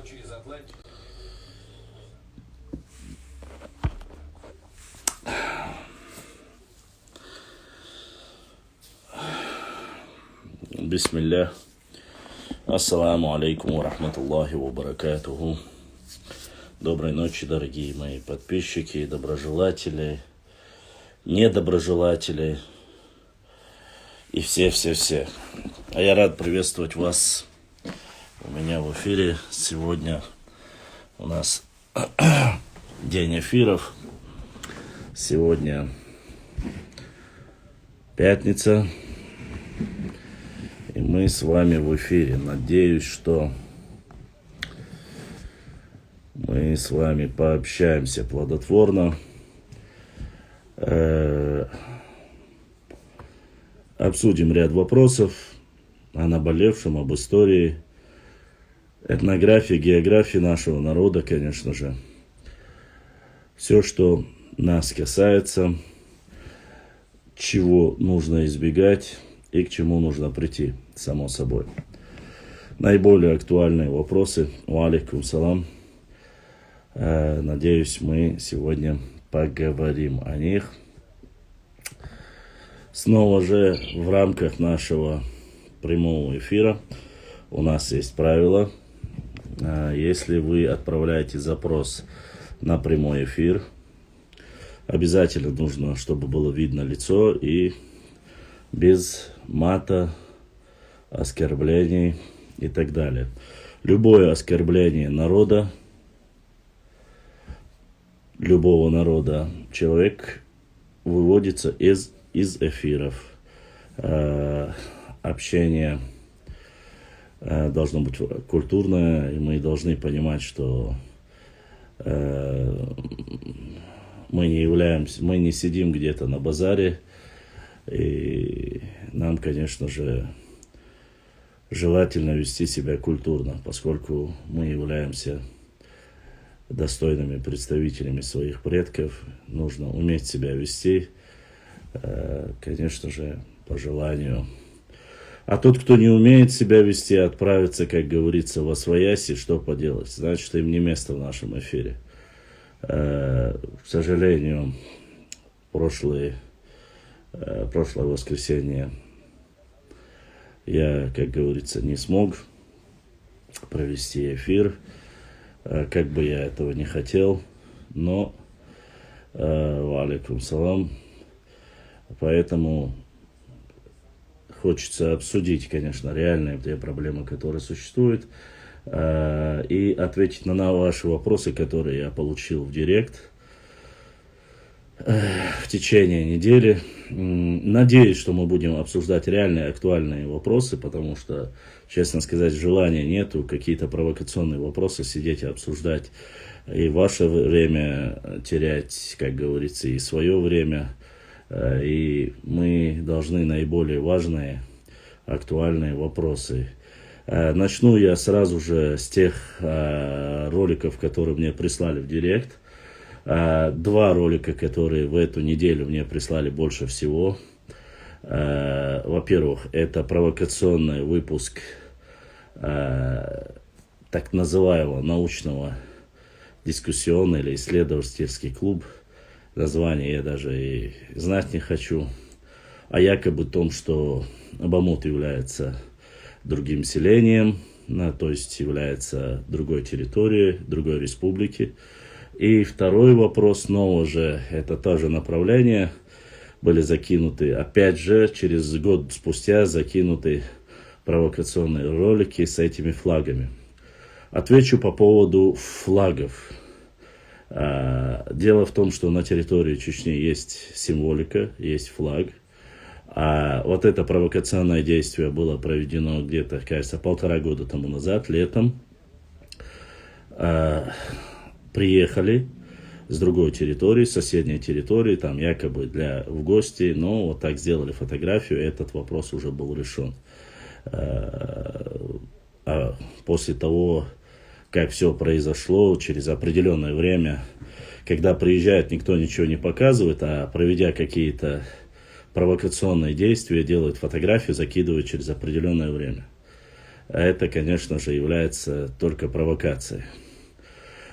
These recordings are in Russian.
ночью из Атлантики. Бисмиллях. Ассаламу алейкум ва рахматуллахи ва баракатуху. Доброй ночи, дорогие мои подписчики, доброжелатели, недоброжелатели и все. А я рад приветствовать вас у меня в эфире. Сегодня у нас день эфиров. Сегодня пятница. И мы с вами в эфире. Надеюсь, что мы с вами пообщаемся плодотворно. Обсудим ряд вопросов о наболевшем, об истории, этнографии, географии нашего народа, конечно же. Все, что нас касается, чего нужно избегать и к чему нужно прийти, само собой. Наиболее актуальные вопросы. Ва алейкум салам. Надеюсь, мы сегодня поговорим о них. Снова же в рамках нашего прямого эфира у нас есть правило. Если вы отправляете запрос на прямой эфир, обязательно нужно, чтобы было видно лицо и без мата, оскорблений и так далее. Любое оскорбление народа, любого народа, человек выводится из эфиров. Общение должно быть культурное, и мы должны понимать, что мы не сидим где-то на базаре, и нам, конечно же, желательно вести себя культурно, поскольку мы являемся достойными представителями своих предков. Нужно уметь себя вести, конечно же, по желанию. А тот, кто не умеет себя вести, отправится, как говорится, восвояси, что поделать. Значит, им не место в нашем эфире. К сожалению, прошлое воскресенье я, как говорится, не смог провести эфир, как бы я этого не хотел, но ва алейкум салам. Поэтому хочется обсудить, конечно, реальные те проблемы, которые существуют, и ответить на ваши вопросы, которые я получил в директ в течение недели. Надеюсь, что мы будем обсуждать реальные актуальные вопросы, потому что, честно сказать, желания нету какие-то провокационные вопросы сидеть и обсуждать, и ваше время терять, как говорится, и свое время. И мы должны наиболее важные, актуальные вопросы. Начну я сразу же с тех роликов, которые мне прислали в директ. Два ролика, которые в эту неделю мне прислали больше всего. Во-первых, это провокационный выпуск так называемого научного дискуссионного или исследовательский клуб. Название я даже и знать не хочу. О якобы том, что Бамут является другим селением, то есть является другой территорией, другой республики. И второй вопрос, снова же, это тоже направление, были закинуты, опять же, через год спустя закинуты провокационные ролики с этими флагами. Отвечу по поводу флагов. Дело в том, что на территории Чечни есть символика, есть флаг. Вот это провокационное действие было проведено где-то, кажется, 1,5 года тому назад, летом. Приехали с другой территории, с соседней территории, там якобы в гости, но вот так сделали фотографию, этот вопрос уже был решен. После того, как все произошло, через определенное время, когда приезжает, никто ничего не показывает, а проведя какие-то провокационные действия, делают фотографию, закидывают через определенное время. это, конечно же, является только провокацией.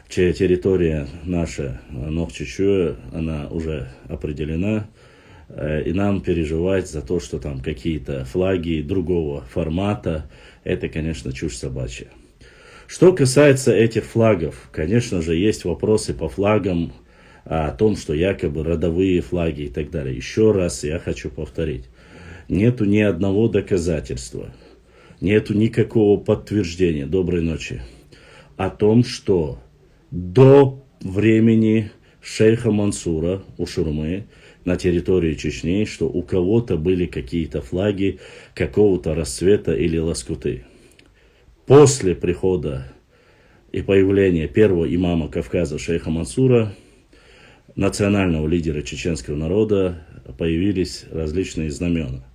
Территория наша, Нохчичуя, она уже определена, и нам переживать за то, что там какие-то флаги другого формата, это, конечно, чушь собачья. Что касается этих флагов, конечно же, есть вопросы по флагам, о том, что якобы родовые флаги и так далее. Еще раз я хочу повторить. Нету ни одного доказательства, нету никакого подтверждения, доброй ночи, о том, что до времени шейха Мансура у Шурмы на территории Чечни, что у кого-то были какие-то флаги какого-то расцвета или лоскуты. После прихода и появления первого имама Кавказа шейха Мансура, национального лидера чеченского народа, появились различные знамена.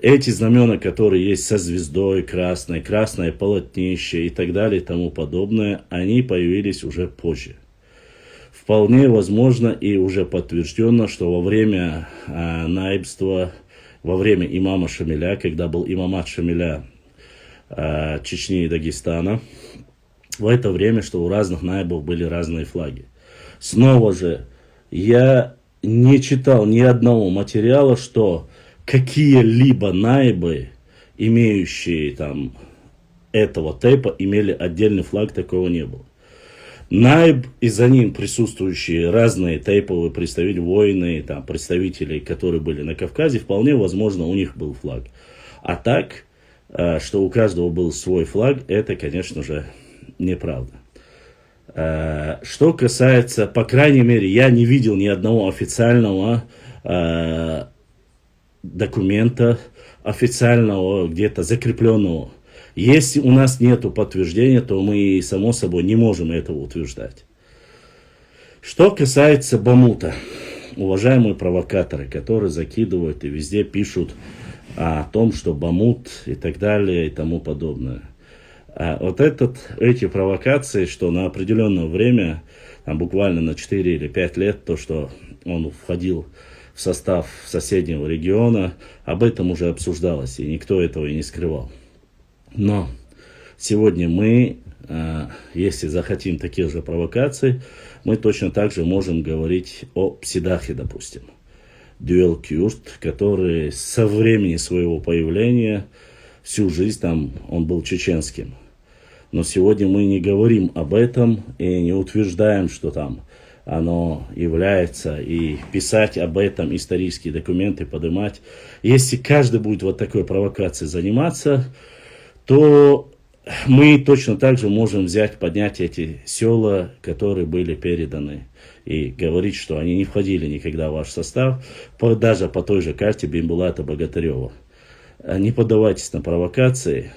Эти знамена, которые есть со звездой красной, красное полотнище и так далее и тому подобное, они появились уже позже. Вполне возможно и уже подтверждено, что во время наибства, во время имама Шамиля, когда был имамат Шамиля Чечни и Дагестана, в это время, что у разных наибов были разные флаги. Снова же, я не читал ни одного материала, что какие-либо наибы, имеющие там этого тейпа, имели отдельный флаг, такого не было. Наиб и за ним присутствующие разные тейповые представители, воины, там, представители, которые были на Кавказе, вполне возможно, у них был флаг. А так, что у каждого был свой флаг, это, конечно же, неправда. Что касается, по крайней мере, я не видел ни одного официального документа, официального, где-то закрепленного. Если у нас нет подтверждения, то мы, само собой, не можем этого утверждать. Что касается Бамута, уважаемые провокаторы, которые закидывают и везде пишут о том, что Бамут и так далее и тому подобное. Вот эти провокации, что на определенное время, там, буквально на 4 или 5 лет, то, что он входил в состав соседнего региона, об этом уже обсуждалось, и никто этого и не скрывал. Но сегодня мы, если захотим таких же провокаций, мы точно так же можем говорить о Псидахе, допустим. Дюэл Кюрт, который со времени своего появления всю жизнь там он был чеченским. Но сегодня мы не говорим об этом и не утверждаем, что там оно является, и писать об этом исторические документы, поднимать. Если каждый будет вот такой провокацией заниматься, то мы точно так же можем взять, поднять эти села, которые были переданы, и говорить, что они не входили никогда в ваш состав, даже по той же карте Бимбулата Богатырева. Не поддавайтесь на провокации,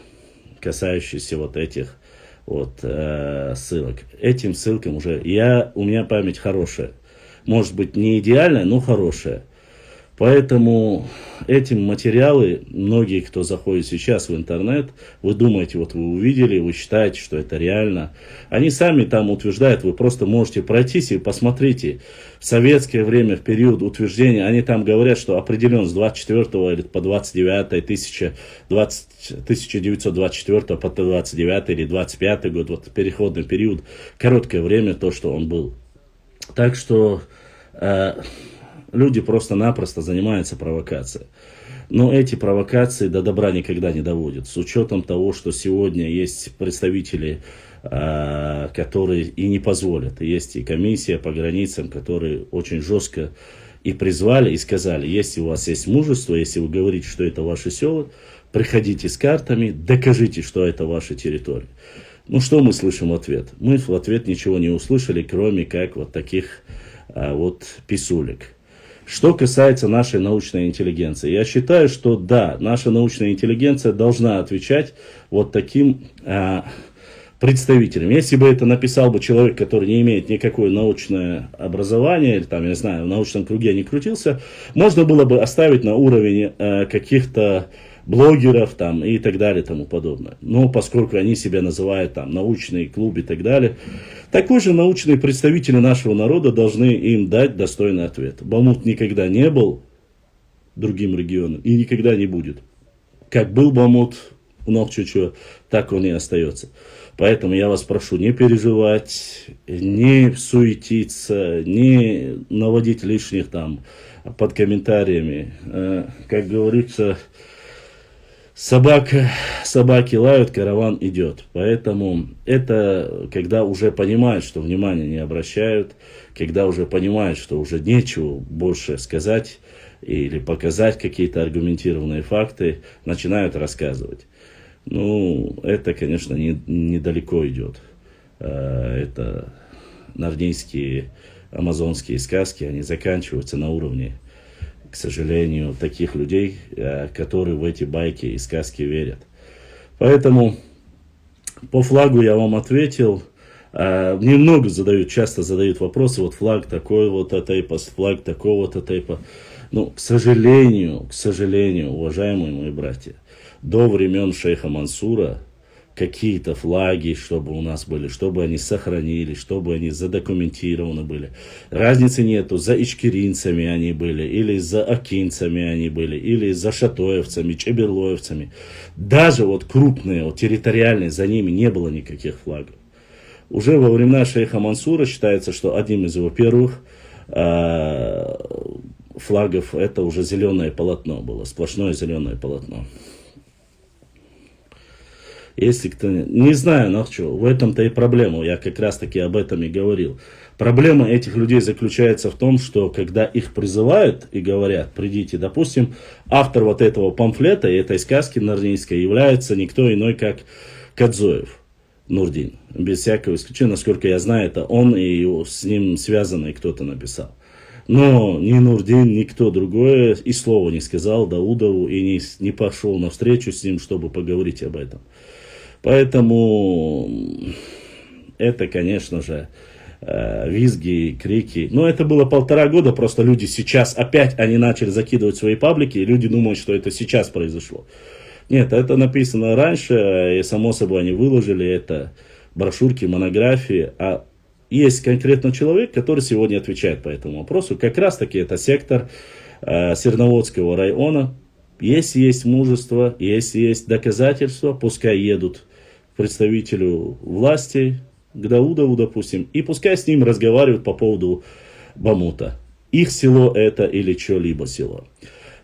касающиеся вот этих вот ссылок. Этим ссылкам уже у меня память хорошая. Может быть, не идеальная, но хорошая. Поэтому эти материалы, многие, кто заходит сейчас в интернет, вы думаете, вот вы увидели, вы считаете, что это реально. Они сами там утверждают, вы просто можете пройтись и посмотрите. В советское время, в период утверждения, они там говорят, что определен с 24 или по 29 1924 по 29 или 25 год, вот переходный период, короткое время, то, что он был. Так что люди просто-напросто занимаются провокацией. Но эти провокации до добра никогда не доводят. С учетом того, что сегодня есть представители, которые и не позволят. Есть и комиссия по границам, которые очень жестко и призвали, и сказали, если у вас есть мужество, если вы говорите, что это ваши села, приходите с картами, докажите, что это ваша территория. Ну, что мы слышим в ответ? Мы в ответ ничего не услышали, кроме как вот таких вот писулек. Что касается нашей научной интеллигенции, я считаю, что да, наша научная интеллигенция должна отвечать вот таким представителям. Если бы это написал бы человек, который не имеет никакое научное образование, или там, я не знаю, в научном круге не крутился, можно было бы оставить на уровень каких-то блогеров там, и так далее и тому подобное. Но поскольку они себя называют там научный клуб и так далее, такой же научные представители нашего народа должны им дать достойный ответ. Бамут никогда не был другим регионом и никогда не будет. Как был Бамут, много чуть-чуть, так он и остается. Поэтому я вас прошу не переживать, не суетиться, не наводить лишних там под комментариями. Как говорится, собаки лают, караван идет. Поэтому это когда уже понимают, что внимания не обращают, когда уже понимают, что уже нечего больше сказать или показать какие-то аргументированные факты, начинают рассказывать. Ну, это, конечно, недалеко идет. Это нарнийские, амазонские сказки, они заканчиваются на уровне, к сожалению, таких людей, которые в эти байки и сказки верят. Поэтому по флагу я вам ответил. Мне много часто задают вопросы, вот флаг такой вот тейпа, флаг такого-то тейпа. Ну, к сожалению, уважаемые мои братья, до времен шейха Мансура какие-то флаги, чтобы у нас были, чтобы они сохранились, чтобы они задокументированы были. Разницы нету, за ичкеринцами они были, или за акинцами они были, или за шатоевцами, чеберлоевцами. Даже вот крупные, вот территориальные, за ними не было никаких флагов. Уже во времена шейха Мансура считается, что одним из его первых флагов это уже зеленое полотно было, сплошное зеленое полотно. Если кто не знаю, но что, в этом-то и проблема, я как раз таки об этом и говорил. Проблема этих людей заключается в том, что когда их призывают и говорят, придите, допустим, автор вот этого памфлета и этой сказки нарнийской является никто иной, как Кадзоев Нурдин. Без всякого исключения, насколько я знаю, это он и с ним связанный кто-то написал. Но ни Нурдин, никто другой и слова не сказал Даудову и не пошел навстречу с ним, чтобы поговорить об этом. Поэтому это, конечно же, визги, крики. Но это было 1,5 года, просто люди сейчас опять они начали закидывать свои паблики, и люди думают, что это сейчас произошло. Нет, это написано раньше, и само собой они выложили это, брошюрки, монографии. А есть конкретно человек, который сегодня отвечает по этому вопросу. Как раз таки это сектор Серноводского района. Если есть мужество, если есть доказательства, пускай едут к представителю власти, к Даудову, допустим, и пускай с ним разговаривают по поводу Бамута. Их село это или что-либо село.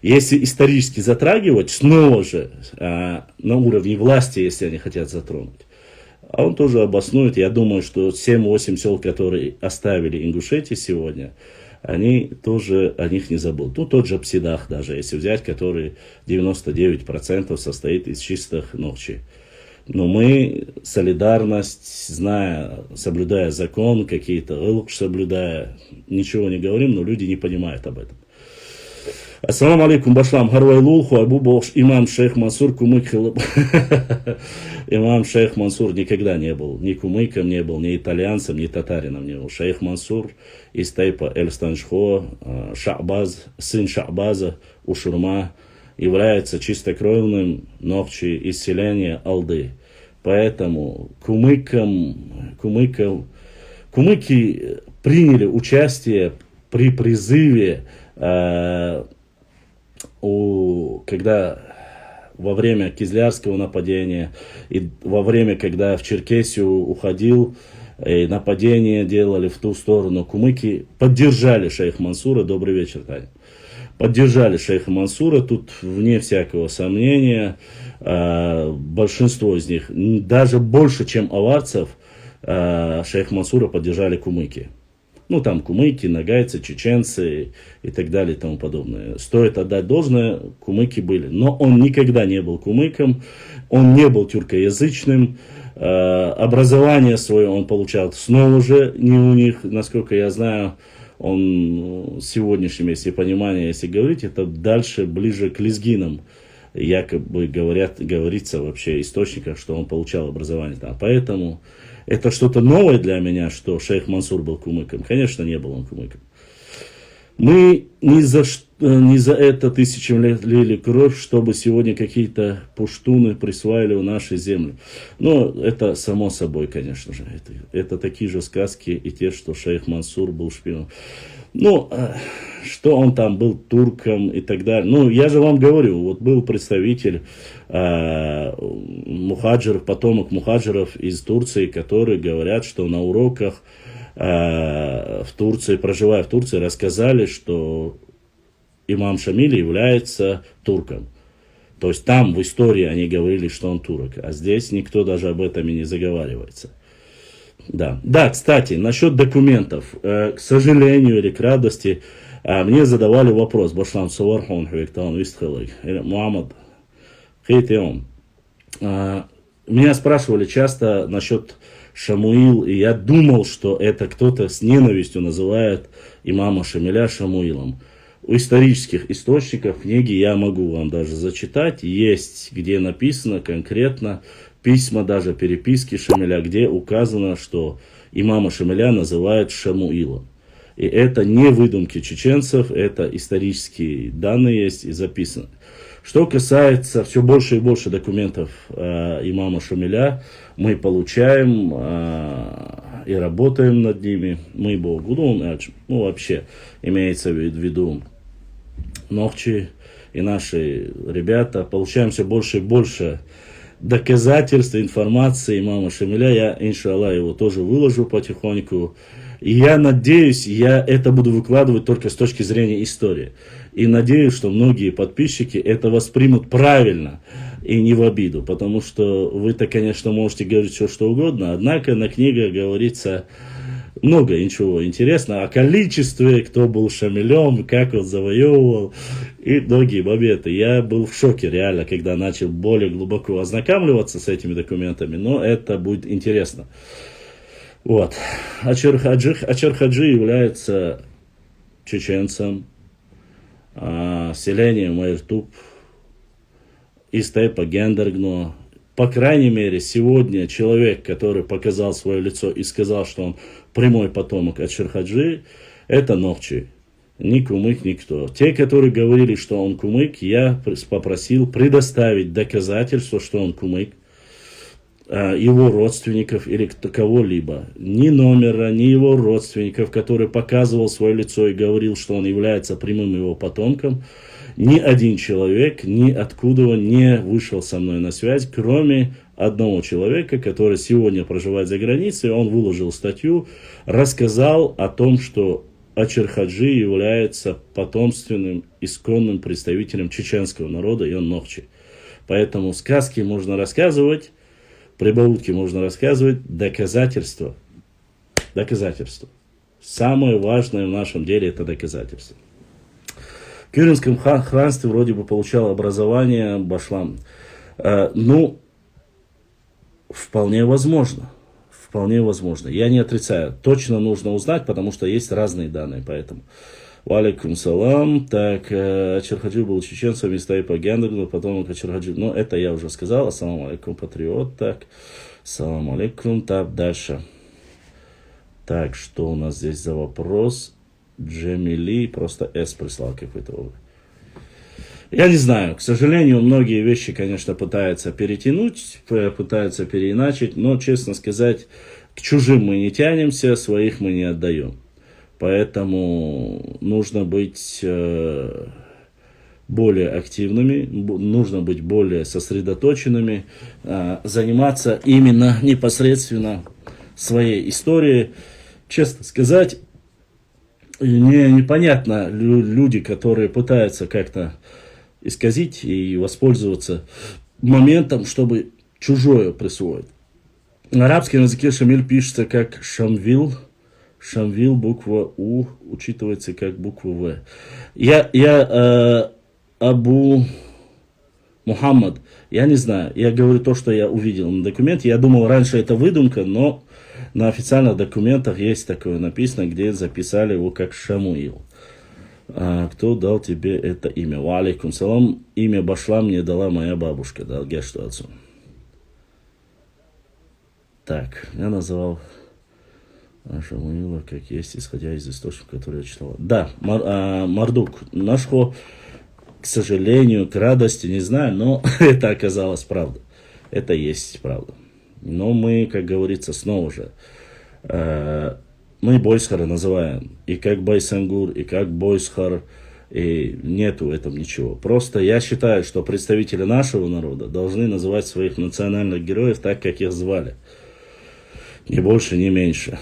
Если исторически затрагивать, снова же на уровне власти, если они хотят затронуть, а он тоже обоснует, я думаю, что 7-8 сел, которые оставили Ингушетии сегодня, они тоже о них не забудут. Ну, тот же Псидах даже, если взять, который 99% состоит из чистых ногчей. Но мы солидарность, зная, соблюдая закон, какие-то лук соблюдая, ничего не говорим, но люди не понимают об этом. Ассаламу алейкум, башлам, гарвай лулху, абу бохш, имам шейх Мансур, кумык хилаб. Имам шейх Мансур никогда не был, ни кумыком не был, ни итальянцем, ни татарином не был. Шейх Мансур из тейпа Эль-Станшхо, Ша'баз, сын Ша'база, Ушурма, является чистокровным ногчи из селения Алды. Поэтому кумыки приняли участие при призыве, когда во время Кизлярского нападения и во время, когда в Черкесию уходил, и нападение делали в ту сторону, кумыки поддержали шейха Мансура. Добрый вечер, Таня. Поддержали шейха Мансура, тут вне всякого сомнения. Большинство из них, даже больше, чем аварцев, шейха Мансура поддержали кумыки. Ну, там кумыки, нагайцы, чеченцы и так далее и тому подобное. Стоит отдать должное, кумыки были. Но он никогда не был кумыком, он не был тюркоязычным. Образование свое он получал снова же не у них, насколько я знаю. Он сегодняшним, если понимание, если говорить, это дальше, ближе к лезгинам. Якобы говорится вообще в источниках, что он получал образование там. Поэтому это что-то новое для меня, что шейх Мансур был кумыком. Конечно, не был он кумыком. Мы не за это тысячам лет лили кровь, чтобы сегодня какие-то пуштуны присваивали в нашей земле. Но это само собой, конечно же. Это такие же сказки и те, что шейх Мансур был шпионом. Ну, что он там был турком и так далее. Ну, я же вам говорю, вот был представитель мухаджиров, потомок мухаджиров из Турции, которые говорят, что на уроках в Турции, проживая в Турции, рассказали, что имам Шамиль является турком. То есть там в истории они говорили, что он турок, а здесь никто даже об этом и не заговаривается. Да, да, кстати, насчет документов. К сожалению или к радости, мне задавали вопрос. Башлам Савархон Хвектан Вистхалык, Мухаммад Хейтеон. Меня спрашивали часто насчет Шамуил, и я думал, что это кто-то с ненавистью называет имама Шамиля Шамуилом. У исторических источников книги я могу вам даже зачитать. Есть, где написано конкретно, письма, даже переписки Шамиля, где указано, что имама Шамиля называют Шамуилом. И это не выдумки чеченцев, это исторические данные есть и записано. Что касается все больше и больше документов имама Шамиля, мы получаем и работаем над ними. Мы Богудун, ну вообще имеется в виду Нохчи и наши ребята, получаем все больше и больше доказательств, информации имама Шамиля. Я, иншаллах, его тоже выложу потихоньку. И я надеюсь, я это буду выкладывать только с точки зрения истории. И надеюсь, что многие подписчики это воспримут правильно и не в обиду. Потому что вы-то, конечно, можете говорить все, что угодно. Однако на книгах говорится много ничего интересного. О количестве, кто был Шамилем, как он завоевывал и многие моменты. Я был в шоке реально, когда начал более глубоко ознакомливаться с этими документами. Но это будет интересно. Вот. Ачар Хаджи является чеченцем, селением Майртуб, из Тайпа Гендергно. По крайней мере, сегодня человек, который показал свое лицо и сказал, что он прямой потомок Ачар Хаджи, это Нохчи. Ни кумык, никто. Те, которые говорили, что он кумык, я попросил предоставить доказательства, что он кумык, его родственников или кого-либо. Ни номера, ни его родственников, который показывал свое лицо и говорил, что он является прямым его потомком. Ни один человек, ни откуда он не вышел со мной на связь, кроме одного человека, который сегодня проживает за границей. Он выложил статью, рассказал о том, что Ачар Хаджи является потомственным, исконным представителем чеченского народа, и он Нохчи. Поэтому сказки можно рассказывать, прибаутки можно рассказывать, доказательства. Доказательства. Самое важное в нашем деле это доказательства. В Кюринском ханстве вроде бы получал образование Башлам. Ну, вполне возможно. Вполне возможно. Я не отрицаю. Точно нужно узнать, потому что есть разные данные. Поэтому. Валикум салам. Так, Ачар Хаджи был чеченцем из Тайпа Гендергна, потом Ачар Хаджи. Ну, это я уже сказал. Ассаламу алейкум, патриот. Так, ассаламу алейкум. Так, дальше. Так, что у нас здесь за вопрос? Джемили, просто S прислал какой-то. Я не знаю, к сожалению, многие вещи, конечно, пытаются перетянуть, пытаются переиначить, но, честно сказать, к чужим мы не тянемся, своих мы не отдаем. Поэтому нужно быть более активными, нужно быть более сосредоточенными, заниматься именно непосредственно своей историей. Честно сказать, непонятно люди, которые пытаются как-то исказить и воспользоваться моментом, чтобы чужое присвоить. На арабском языке Шамиль пишется как Шамвил. Шамвил, буква У, учитывается как буква В. Я Абу Мухаммад, я не знаю, я говорю то, что я увидел на документе. Я думал, раньше это выдумка, но на официальных документах есть такое написано, где записали его как Шамуил. Кто дал тебе это имя? Ва алейкум салам. Имя Башлам мне дала моя бабушка, дал Гешту отцу. Так, я назвал Шамуила, как есть, исходя из источников, которые я читал. Да, Мардук, нашего, к сожалению, к радости, не знаю, но это оказалось правда. Это есть правда. Но мы, как говорится, снова же, мы Бойсхара называем и как Байсангур, и как Бойсхар, и нету в этом ничего. Просто я считаю, что представители нашего народа должны называть своих национальных героев так, как их звали. Ни больше, ни меньше.